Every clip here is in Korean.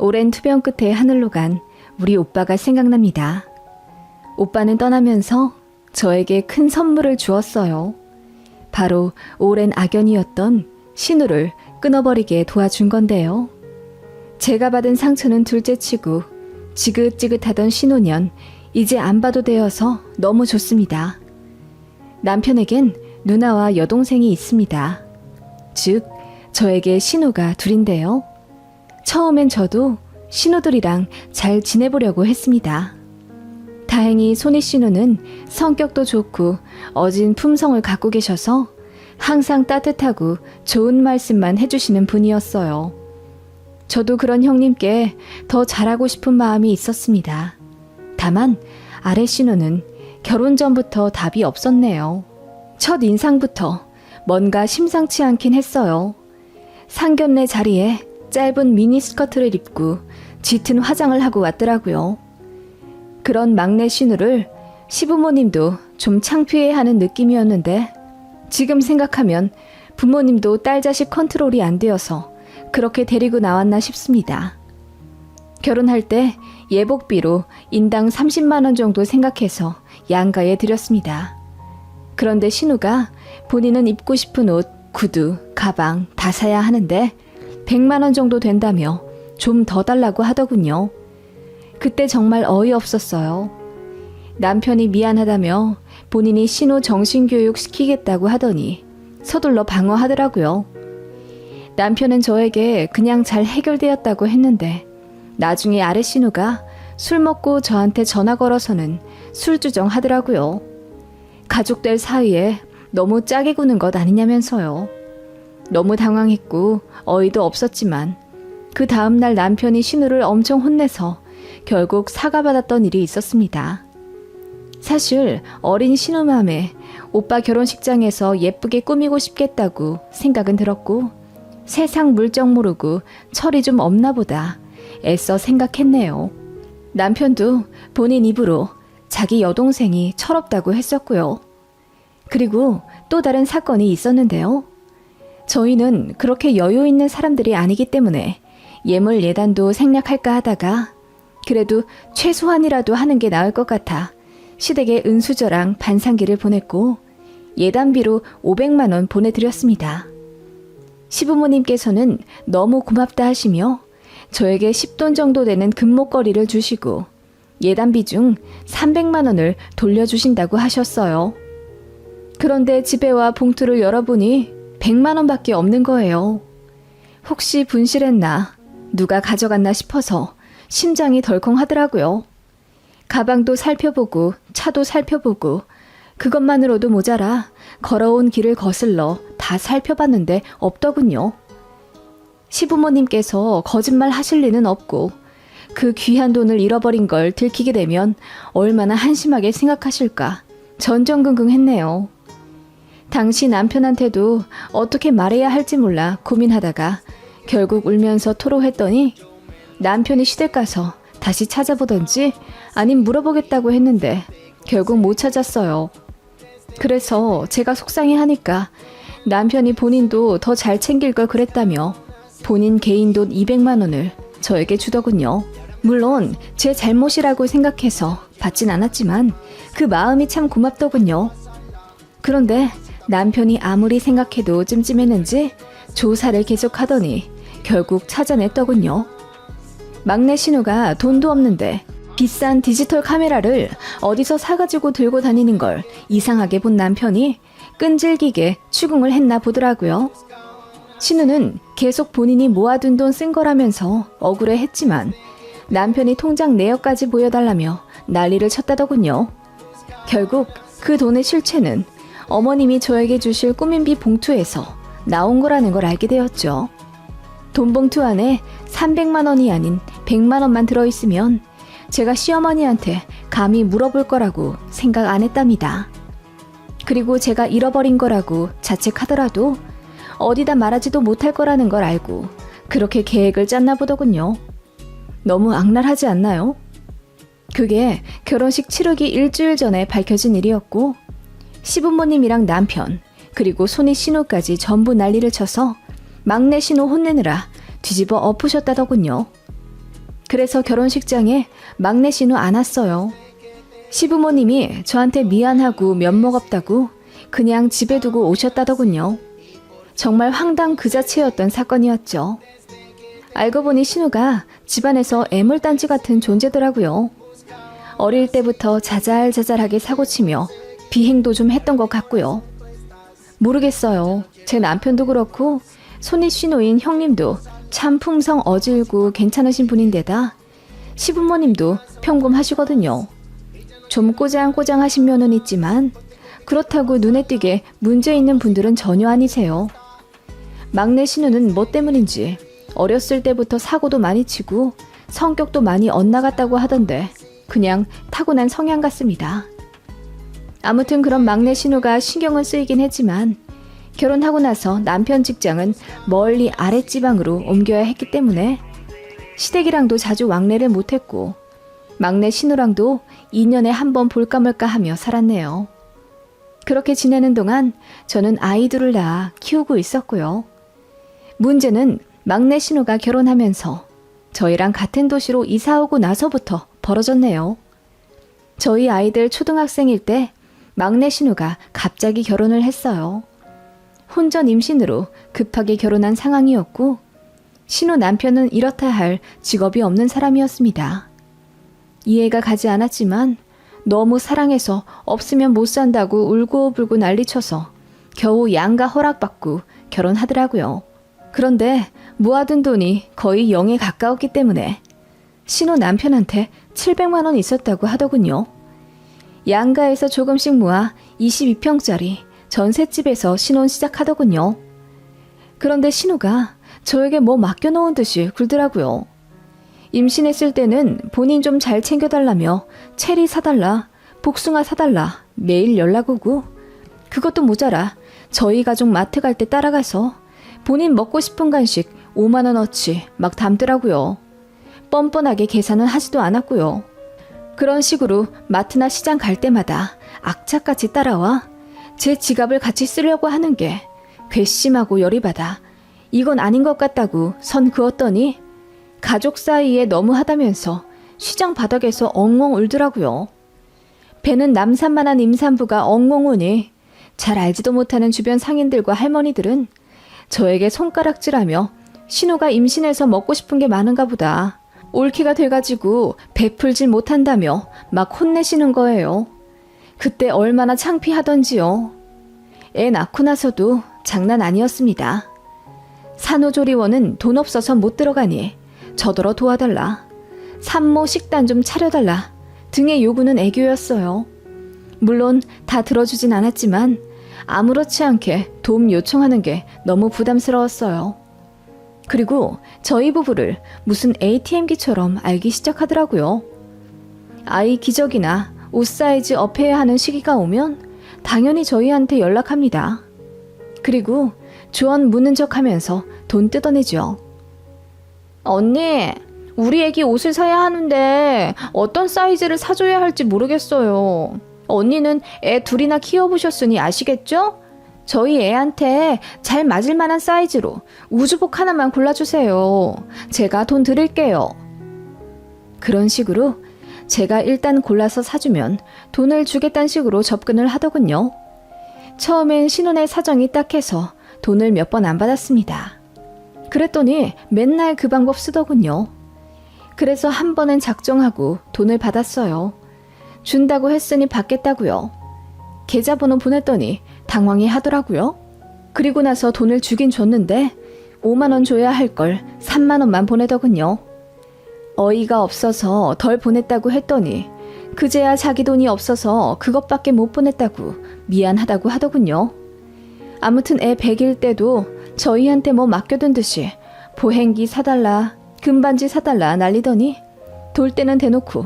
오랜 투병 끝에 하늘로 간 우리 오빠가 생각납니다. 오빠는 떠나면서 저에게 큰 선물을 주었어요. 바로 오랜 악연이었던 신우를 끊어버리게 도와준 건데요. 제가 받은 상처는 둘째치고 지긋지긋하던 신혼년 이제 안 봐도 되어서 너무 좋습니다. 남편에겐 누나와 여동생이 있습니다. 즉 저에게 신우가 둘인데요. 처음엔 저도 신우들이랑 잘 지내보려고 했습니다. 다행히 손희 신우는 성격도 좋고 어진 품성을 갖고 계셔서 항상 따뜻하고 좋은 말씀만 해주시는 분이었어요. 저도 그런 형님께 더 잘하고 싶은 마음이 있었습니다. 다만 아래 신우는 결혼 전부터 답이 없었네요. 첫 인상부터 뭔가 심상치 않긴 했어요. 상견례 자리에 짧은 미니스커트를 입고 짙은 화장을 하고 왔더라고요. 그런 막내 신우를 시부모님도 좀 창피해하는 느낌이었는데 지금 생각하면 부모님도 딸 자식 컨트롤이 안 되어서 그렇게 데리고 나왔나 싶습니다. 결혼할 때 예복비로 인당 30만 원 정도 생각해서 양가에 드렸습니다. 그런데 신우가 본인은 입고 싶은 옷, 구두, 가방 다 사야 하는데 100만 원 정도 된다며 좀 더 달라고 하더군요. 그때 정말 어이없었어요. 남편이 미안하다며 본인이 신우 정신교육 시키겠다고 하더니 서둘러 방어하더라고요. 남편은 저에게 그냥 잘 해결되었다고 했는데 나중에 아래 신우가 술 먹고 저한테 전화 걸어서는 술주정 하더라고요. 가족들 사이에 너무 짜게 구는 것 아니냐면서요. 너무 당황했고 어이도 없었지만 그 다음날 남편이 신우를 엄청 혼내서 결국 사과받았던 일이 있었습니다. 사실 어린 신우 맘에 오빠 결혼식장에서 예쁘게 꾸미고 싶겠다고 생각은 들었고 세상 물정 모르고 철이 좀 없나 보다 애써 생각했네요. 남편도 본인 입으로 자기 여동생이 철없다고 했었고요. 그리고 또 다른 사건이 있었는데요. 저희는 그렇게 여유 있는 사람들이 아니기 때문에 예물 예단도 생략할까 하다가 그래도 최소한이라도 하는 게 나을 것 같아 시댁에 은수저랑 반상기를 보냈고 예단비로 500만 원 보내드렸습니다. 시부모님께서는 너무 고맙다 하시며 저에게 10돈 정도 되는 금목걸이를 주시고 예단비 중 300만 원을 돌려주신다고 하셨어요. 그런데 집에 와 봉투를 열어보니 100만 원밖에 없는 거예요. 혹시 분실했나, 누가 가져갔나 싶어서 심장이 덜컹 하더라고요. 가방도 살펴보고 차도 살펴보고 그것만으로도 모자라 걸어온 길을 거슬러 다 살펴봤는데 없더군요. 시부모님께서 거짓말 하실 리는 없고 그 귀한 돈을 잃어버린 걸 들키게 되면 얼마나 한심하게 생각하실까 전전긍긍했네요. 당시 남편한테도 어떻게 말해야 할지 몰라 고민하다가 결국 울면서 토로했더니 남편이 시댁 가서 다시 찾아보던지 아님 물어보겠다고 했는데 결국 못 찾았어요. 그래서 제가 속상해하니까 남편이 본인도 더 잘 챙길 걸 그랬다며 본인 개인 돈 200만 원을 저에게 주더군요. 물론 제 잘못이라고 생각해서 받진 않았지만 그 마음이 참 고맙더군요. 그런데 남편이 아무리 생각해도 찜찜했는지 조사를 계속하더니 결국 찾아냈더군요. 막내 신우가 돈도 없는데 비싼 디지털 카메라를 어디서 사가지고 들고 다니는 걸 이상하게 본 남편이 끈질기게 추궁을 했나 보더라고요. 신우는 계속 본인이 모아둔 돈 쓴 거라면서 억울해했지만 남편이 통장 내역까지 보여달라며 난리를 쳤다더군요. 결국 그 돈의 실체는 어머님이 저에게 주실 꾸민비 봉투에서 나온 거라는 걸 알게 되었죠. 돈 봉투 안에 300만 원이 아닌 100만 원만 들어있으면 제가 시어머니한테 감히 물어볼 거라고 생각 안 했답니다. 그리고 제가 잃어버린 거라고 자책하더라도 어디다 말하지도 못할 거라는 걸 알고 그렇게 계획을 짰나 보더군요. 너무 악랄하지 않나요? 그게 결혼식 치르기 일주일 전에 밝혀진 일이었고 시부모님이랑 남편 그리고 손이 신우까지 전부 난리를 쳐서 막내 신우 혼내느라 뒤집어 엎으셨다더군요. 그래서 결혼식장에 막내 신우 안 왔어요. 시부모님이 저한테 미안하고 면목 없다고 그냥 집에 두고 오셨다더군요. 정말 황당 그 자체였던 사건이었죠. 알고 보니 신우가 집안에서 애물단지 같은 존재더라고요. 어릴 때부터 자잘자잘하게 사고치며 비행도 좀 했던 것 같고요. 모르겠어요. 제 남편도 그렇고 손이 신우인 형님도 참 품성 어질고 괜찮으신 분인데다 시부모님도 평범하시거든요. 좀 꼬장꼬장하신 면은 있지만 그렇다고 눈에 띄게 문제 있는 분들은 전혀 아니세요. 막내 신우는 뭐 때문인지 어렸을 때부터 사고도 많이 치고 성격도 많이 엇나갔다고 하던데 그냥 타고난 성향 같습니다. 아무튼 그런 막내 신우가 신경은 쓰이긴 했지만 결혼하고 나서 남편 직장은 멀리 아랫지방으로 옮겨야 했기 때문에 시댁이랑도 자주 왕래를 못했고 막내 신우랑도 2년에 한 번 볼까 말까 하며 살았네요. 그렇게 지내는 동안 저는 아이들을 낳아 키우고 있었고요. 문제는 막내 신우가 결혼하면서 저희랑 같은 도시로 이사오고 나서부터 벌어졌네요. 저희 아이들 초등학생일 때 막내 신우가 갑자기 결혼을 했어요. 혼전 임신으로 급하게 결혼한 상황이었고 신우 남편은 이렇다 할 직업이 없는 사람이었습니다. 이해가 가지 않았지만 너무 사랑해서 없으면 못 산다고 울고불고 난리쳐서 겨우 양가 허락받고 결혼하더라고요. 그런데 모아둔 돈이 거의 0에 가까웠기 때문에 신우 남편한테 700만 원 있었다고 하더군요. 양가에서 조금씩 모아 22평짜리 전셋집에서 신혼 시작하더군요. 그런데 신우가 저에게 뭐 맡겨놓은 듯이 굴더라고요. 임신했을 때는 본인 좀 잘 챙겨달라며 체리 사달라, 복숭아 사달라 매일 연락 오고 그것도 모자라 저희 가족 마트 갈 때 따라가서 본인 먹고 싶은 간식 5만 원어치 막 담더라고요. 뻔뻔하게 계산은 하지도 않았고요. 그런 식으로 마트나 시장 갈 때마다 악착같이 따라와 제 지갑을 같이 쓰려고 하는 게 괘씸하고 열이 받아 이건 아닌 것 같다고 선 그었더니 가족 사이에 너무하다면서 시장 바닥에서 엉엉 울더라고요. 배는 남산만한 임산부가 엉엉 우니 잘 알지도 못하는 주변 상인들과 할머니들은 저에게 손가락질하며 신우가 임신해서 먹고 싶은 게 많은가 보다. 올케가 돼가지고 베풀질 못한다며 막 혼내시는 거예요. 그때 얼마나 창피하던지요. 애 낳고 나서도 장난 아니었습니다. 산후조리원은 돈 없어서 못 들어가니 저더러 도와달라. 산모 식단 좀 차려달라 등의 요구는 애교였어요. 물론 다 들어주진 않았지만 아무렇지 않게 도움 요청하는 게 너무 부담스러웠어요. 그리고 저희 부부를 무슨 ATM기처럼 알기 시작하더라고요. 아이 기저귀나 옷 사이즈 업해야 하는 시기가 오면 당연히 저희한테 연락합니다. 그리고 조언 묻는 척하면서 돈 뜯어내죠. 언니, 우리 애기 옷을 사야 하는데 어떤 사이즈를 사줘야 할지 모르겠어요. 언니는 애 둘이나 키워보셨으니 아시겠죠? 저희 애한테 잘 맞을 만한 사이즈로 우주복 하나만 골라주세요. 제가 돈 드릴게요. 그런 식으로 제가 일단 골라서 사주면 돈을 주겠다는 식으로 접근을 하더군요. 처음엔 신혼의 사정이 딱해서 돈을 몇 번 안 받았습니다. 그랬더니 맨날 그 방법 쓰더군요. 그래서 한 번은 작정하고 돈을 받았어요. 준다고 했으니 받겠다고요. 계좌번호 보냈더니 당황해 하더라고요. 그리고 나서 돈을 주긴 줬는데 5만 원 줘야 할 걸 3만 원만 보내더군요. 어이가 없어서 덜 보냈다고 했더니 그제야 자기 돈이 없어서 그것밖에 못 보냈다고 미안하다고 하더군요. 아무튼 애 100일 때도 저희한테 뭐 맡겨둔 듯이 보행기 사달라, 금반지 사달라 난리더니 돌 때는 대놓고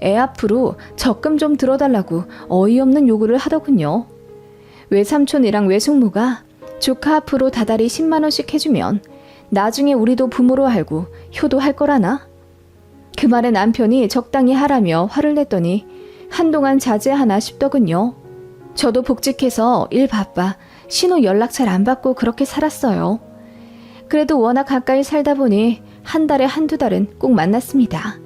애 앞으로 적금 좀 들어달라고 어이없는 요구를 하더군요. 외삼촌이랑 외숙모가 조카 앞으로 다달이 10만 원씩 해주면 나중에 우리도 부모로 알고 효도할 거라나? 그 말에 남편이 적당히 하라며 화를 냈더니 한동안 자제하나 싶더군요. 저도 복직해서 일 바빠 신호 연락 잘 안 받고 그렇게 살았어요. 그래도 워낙 가까이 살다 보니 한 달에 한두 달은 꼭 만났습니다.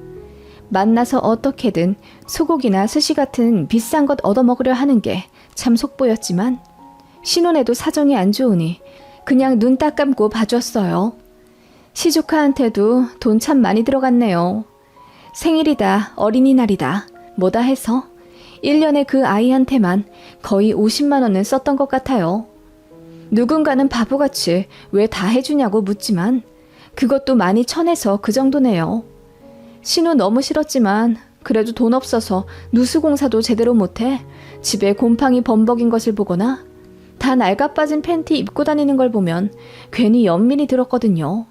만나서 어떻게든 소고기나 스시 같은 비싼 것 얻어먹으려 하는 게 참 속보였지만 신혼에도 사정이 안 좋으니 그냥 눈 딱 감고 봐줬어요. 시조카한테도 돈 참 많이 들어갔네요. 생일이다, 어린이날이다, 뭐다 해서 1년에 그 아이한테만 거의 50만 원은 썼던 것 같아요. 누군가는 바보같이 왜 다 해주냐고 묻지만 그것도 많이 쳐내서 그 정도네요. 신우 너무 싫었지만 그래도 돈 없어서 누수공사도 제대로 못해 집에 곰팡이 범벅인 것을 보거나 다 낡아빠진 팬티 입고 다니는 걸 보면 괜히 연민이 들었거든요.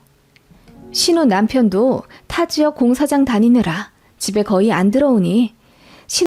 신우 남편도 타 지역 공사장 다니느라 집에 거의 안 들어오니